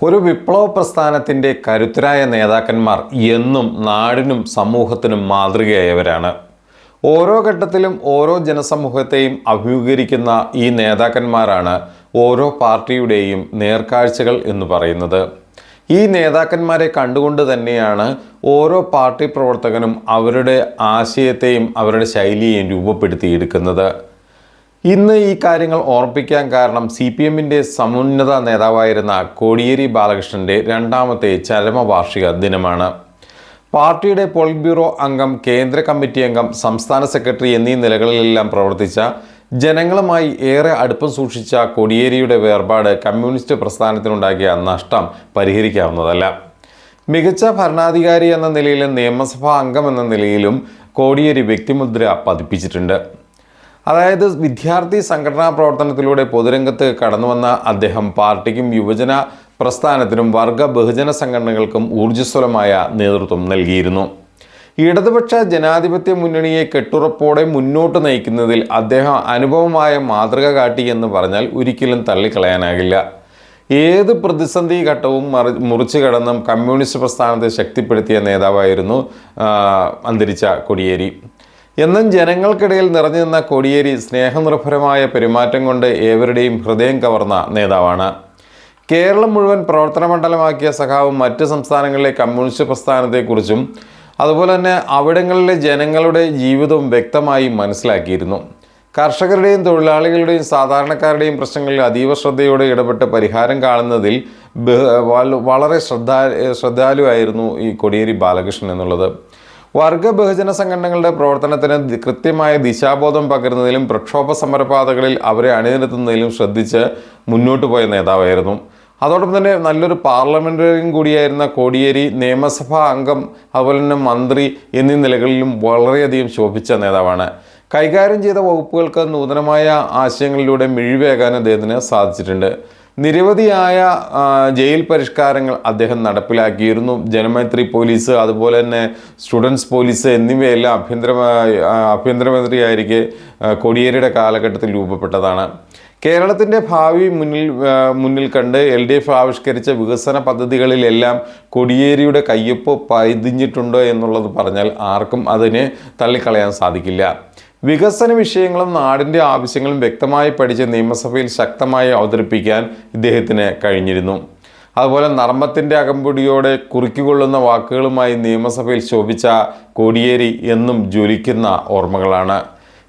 ഒരു വിപ്ലവ പ്രസ്ഥാനത്തിൻ്റെ കരുത്തരായ നേതാക്കന്മാർ എന്നും നാടിനും സമൂഹത്തിനും മാതൃകയായവരാണ്. ഓരോ ഘട്ടത്തിലും ഓരോ ജനസമൂഹത്തെയും അഭിമുഖീകരിക്കുന്ന ഈ നേതാക്കന്മാരാണ് ഓരോ പാർട്ടിയുടെയും നേർക്കാഴ്ചകൾ എന്ന് പറയുന്നത്. ഈ നേതാക്കന്മാരെ കണ്ടുകൊണ്ട് തന്നെയാണ് ഓരോ പാർട്ടി പ്രവർത്തകനും അവരുടെ ആശയത്തെയും അവരുടെ ശൈലിയെയും രൂപപ്പെടുത്തിയെടുക്കുന്നത്. ഇന്ന് ഈ കാര്യങ്ങൾ ഓർമ്മിപ്പിക്കാൻ കാരണം CPMൻ്റെ സമുന്നത നേതാവായിരുന്ന കോടിയേരി ബാലകൃഷ്ണൻ്റെ രണ്ടാമത്തെ ചരമവാർഷിക ദിനമാണ്. പാർട്ടിയുടെ പോളിറ്റ് ബ്യൂറോ അംഗം, കേന്ദ്ര കമ്മിറ്റി അംഗം, സംസ്ഥാന സെക്രട്ടറി എന്നീ നിലകളിലെല്ലാം പ്രവർത്തിച്ച, ജനങ്ങളുമായി ഏറെ അടുപ്പം സൂക്ഷിച്ച കോടിയേരിയുടെ വേർപാട് കമ്മ്യൂണിസ്റ്റ് പ്രസ്ഥാനത്തിനുണ്ടാക്കിയ നഷ്ടം പരിഹരിക്കാവുന്നതല്ല. മികച്ച ഭരണാധികാരി എന്ന നിലയിലും നിയമസഭാ അംഗം എന്ന നിലയിലും കോടിയേരി വ്യക്തിമുദ്ര പതിപ്പിച്ചിട്ടുണ്ട്. അതായത് വിദ്യാർത്ഥി സംഘടനാ പ്രവർത്തനത്തിലൂടെ പൊതുരംഗത്ത് കടന്നുവന്ന അദ്ദേഹം പാർട്ടിക്കും യുവജന പ്രസ്ഥാനത്തിനും വർഗ ബഹുജന സംഘടനകൾക്കും ഊർജ്ജസ്വലമായ നേതൃത്വം നൽകിയിരുന്നു. ഇടതുപക്ഷ ജനാധിപത്യ മുന്നണിയെ കെട്ടുറപ്പോടെ മുന്നോട്ട് നയിക്കുന്നതിൽ അദ്ദേഹം അനുഭവമായ മാതൃക കാട്ടി എന്ന് പറഞ്ഞാൽ ഒരിക്കലും തള്ളിക്കളയാനാകില്ല. ഏത് പ്രതിസന്ധി ഘട്ടവും മുറിച്ചു കടന്നും കമ്മ്യൂണിസ്റ്റ് പ്രസ്ഥാനത്തെ ശക്തിപ്പെടുത്തിയ നേതാവായിരുന്നു അന്തരിച്ച കോടിയേരി. എന്നും ജനങ്ങൾക്കിടയിൽ നിറഞ്ഞു നിന്ന കോടിയേരി സ്നേഹനിർഭരമായ പെരുമാറ്റം കൊണ്ട് ഏവരുടെയും ഹൃദയം കവർന്ന നേതാവാണ്. കേരളം മുഴുവൻ പ്രവർത്തന മണ്ഡലമാക്കിയ സഖാവ് മറ്റ് സംസ്ഥാനങ്ങളിലെ കമ്മ്യൂണിസ്റ്റ് പ്രസ്ഥാനത്തെക്കുറിച്ചും അതുപോലെ തന്നെ അവിടങ്ങളിലെ ജനങ്ങളുടെ ജീവിതവും വ്യക്തമായി മനസ്സിലാക്കിയിരുന്നു. കർഷകരുടെയും തൊഴിലാളികളുടെയും സാധാരണക്കാരുടെയും പ്രശ്നങ്ങളിൽ അതീവ ശ്രദ്ധയോടെ ഇടപെട്ട് പരിഹാരം കാണുന്നതിൽ വളരെ ശ്രദ്ധാലുവായിരുന്നു ഈ കോടിയേരി ബാലകൃഷ്ണൻ എന്നുള്ളത്. വർഗ ബഹുജന സംഘടനകളുടെ പ്രവർത്തനത്തിന് കൃത്യമായ ദിശാബോധം പകരുന്നതിലും പ്രക്ഷോഭ സമരപാതകളിൽ അവരെ അണിനിരത്തുന്നതിലും ശ്രദ്ധിച്ച് മുന്നോട്ട് പോയ നേതാവായിരുന്നു. അതോടൊപ്പം തന്നെ നല്ലൊരു പാർലമെന്ററിയൻ കൂടിയായിരുന്ന കോടിയേരി നിയമസഭാ അംഗം, അതുപോലെ തന്നെ മന്ത്രി എന്നീ നിലകളിലും വളരെയധികം ശോഭിച്ച നേതാവാണ്. കൈകാര്യം ചെയ്ത വകുപ്പുകൾക്ക് നൂതനമായ ആശയങ്ങളിലൂടെ മിഴിവേകാൻ അദ്ദേഹത്തിന് സാധിച്ചിട്ടുണ്ട്. നിരവധിയായ ജയിൽ പരിഷ്കാരങ്ങൾ അദ്ദേഹം നടപ്പിലാക്കിയിരുന്നു. ജനമൈത്രി പോലീസ്, അതുപോലെ തന്നെ സ്റ്റുഡൻസ് പോലീസ് എന്നിവയെല്ലാം ആഭ്യന്തരമന്ത്രിയായിരിക്കെ കോടിയേരിയുടെ കാലഘട്ടത്തിൽ രൂപപ്പെട്ടതാണ്. കേരളത്തിൻ്റെ ഭാവി മുന്നിൽ കണ്ട് LDF ആവിഷ്കരിച്ച വികസന പദ്ധതികളിലെല്ലാം കോടിയേരിയുടെ കയ്യൊപ്പ് പതിഞ്ഞിട്ടുണ്ടോ എന്നുള്ളത് പറഞ്ഞാൽ ആർക്കും അതിനെ തള്ളിക്കളയാൻ സാധിക്കില്ല. വികസന വിഷയങ്ങളും നാടിൻ്റെ ആവശ്യങ്ങളും വ്യക്തമായി പഠിച്ച് നിയമസഭയിൽ ശക്തമായി അവതരിപ്പിക്കാൻ ഇദ്ദേഹത്തിന് കഴിഞ്ഞിരുന്നു. അതുപോലെ നർമ്മത്തിൻ്റെ അകമ്പടിയോടെ കുറിക്കുകൊള്ളുന്ന വാക്കുകളുമായി നിയമസഭയിൽ ശോഭിച്ച കോടിയേരി എന്നും ജ്വലിക്കുന്ന ഓർമ്മകളാണ്.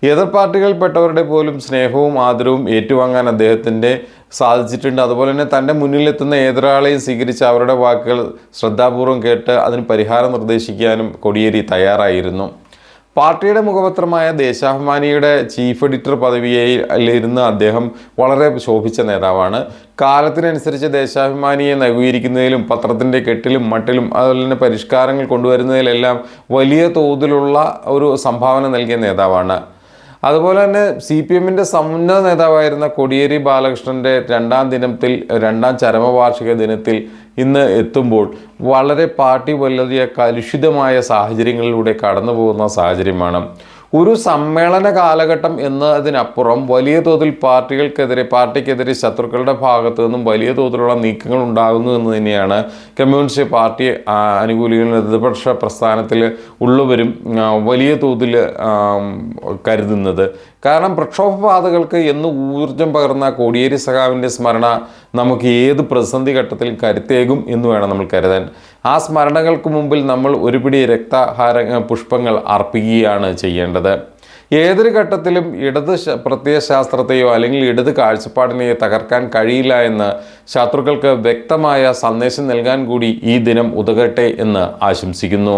എതിർ പാർട്ടികളിൽപ്പെട്ടവരുടെ പോലും സ്നേഹവും ആദരവും ഏറ്റുവാങ്ങാൻ അദ്ദേഹത്തിൻ്റെ സാധിച്ചിട്ടുണ്ട്. അതുപോലെ തന്നെ തൻ്റെ മുന്നിലെത്തുന്ന ഏതൊരാളെയും സ്വീകരിച്ച് അവരുടെ വാക്കുകൾ ശ്രദ്ധാപൂർവം കേട്ട് അതിന് പരിഹാരം നിർദ്ദേശിക്കാനും കോടിയേരി തയ്യാറായിരുന്നു. പാർട്ടിയുടെ മുഖപത്രമായ ദേശാഭിമാനിയുടെ ചീഫ് എഡിറ്റർ പദവിയിലിരുന്ന് അദ്ദേഹം വളരെ ശോഭിച്ച നേതാവാണ്. കാലത്തിനനുസരിച്ച് ദേശാഭിമാനിയെ നവീകരിക്കുന്നതിലും പത്രത്തിൻ്റെ കെട്ടിലും മട്ടിലും അതുപോലെ തന്നെ പരിഷ്കാരങ്ങൾ കൊണ്ടുവരുന്നതിലെല്ലാം വലിയ തോതിലുള്ള ഒരു സംഭാവന നൽകിയ നേതാവാണ്. അതുപോലെ തന്നെ CPMൻ്റെ സമുന്നത നേതാവായിരുന്ന കോടിയേരി ബാലകൃഷ്ണൻ്റെ രണ്ടാം ചരമവാർഷിക ദിനത്തിൽ ഇന്ന് എത്തുമ്പോൾ വളരെ പാർട്ടി വലിയ കലുഷിതമായ സാഹചര്യങ്ങളിലൂടെ കടന്നു പോകുന്ന സാഹചര്യമാണ്. ഒരു സമ്മേളന കാലഘട്ടം എന്നതിനപ്പുറം വലിയ തോതിൽ പാർട്ടിക്കെതിരെ ശത്രുക്കളുടെ ഭാഗത്തു നിന്നും വലിയ തോതിലുള്ള നീക്കങ്ങൾ ഉണ്ടാകുന്നു എന്ന് തന്നെയാണ് കമ്മ്യൂണിസ്റ്റ് പാർട്ടി അനുകൂലികളും ഇടതുപക്ഷ പ്രസ്ഥാനത്തിൽ ഉള്ളവരും വലിയ തോതിൽ കരുതുന്നത്. കാരണം പ്രക്ഷോഭപാതകൾക്ക് എന്ന് ഊർജം പകർന്ന കോടിയേരി സഖാവിൻ്റെ സ്മരണ നമുക്ക് ഏത് പ്രതിസന്ധി ഘട്ടത്തിൽ കരുത്തേകും എന്ന് വേണം നമ്മൾ കരുതാൻ. ആ സ്മരണകൾക്ക് മുമ്പിൽ നമ്മൾ ഒരുപിടി പുഷ്പങ്ങൾ അർപ്പിക്കുകയാണ് ചെയ്യേണ്ടത്. ഏതൊരു ഘട്ടത്തിലും ഇടത് പ്രത്യയശാസ്ത്രത്തെയോ അല്ലെങ്കിൽ ഇടത് കാഴ്ചപ്പാടിനെയോ തകർക്കാൻ കഴിയില്ല എന്ന് ശത്രുക്കൾക്ക് വ്യക്തമായ സന്ദേശം നൽകാൻ കൂടി ഈ ദിനം ഉതകട്ടെ എന്ന് ആശംസിക്കുന്നു.